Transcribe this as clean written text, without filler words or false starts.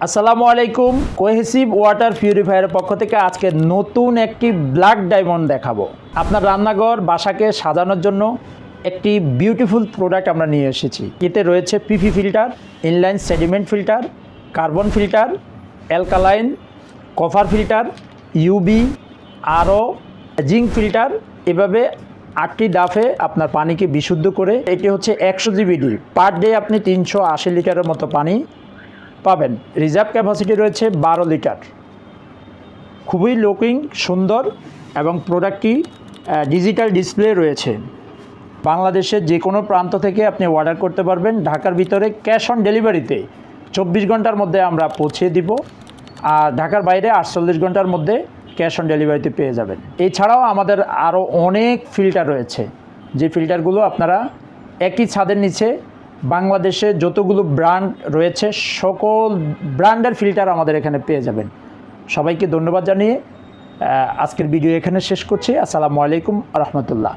আসসালামু আলাইকুম। Cohesive water পিউরিফায়ারের পক্ষ থেকে আজকে নতুন একটি ব্ল্যাক ডায়মন্ড দেখাবো। আপনার রান্নাঘর বাসাকে সাজানোর জন্য একটি বিউটিফুল প্রোডাক্ট আমরা নিয়ে এসেছি। এতে রয়েছে PP filter, inline sediment filter, carbon filter, alkaline, copper filter, UV, আরও জিঙ্ক ফিল্টার। এভাবে 8টি ডাফে আপনার পানিকে বিশুদ্ধ করে, এটি হচ্ছে 100 জিবিডি, পার ডে আপনি 380 লিটারের মতো পানি পাবেন। রিজার্ভ ক্যাপাসিটি রয়েছে 12 লিটার। খুবই লুকিং সুন্দর এবং প্রোডাক্টটি ডিজিটাল ডিসপ্লে রয়েছে। বাংলাদেশের যে কোনো প্রান্ত থেকে আপনি অর্ডার করতে পারবেন। ঢাকার ভিতরে ক্যাশ অন ডেলিভারিতে 24 ঘন্টার মধ্যে আমরা পৌঁছে দিব, আর ঢাকার বাইরে 48 ঘন্টার মধ্যে ক্যাশ অন ডেলিভারিতে পেয়ে যাবেন। এছাড়াও আমাদের আরও অনেক ফিল্টার রয়েছে, যে ফিল্টারগুলো আপনারা একই ছাদের নিচে বাংলাদেশে যতগুলো ব্র্যান্ড রয়েছে সকল ব্র্যান্ডের ফিল্টার আমাদের এখানে পেয়ে যাবেন। সবাইকে ধন্যবাদ জানিয়ে আজকের ভিডিও এখানে শেষ করছি। আসসালামু আলাইকুম রহমতুল্লাহ।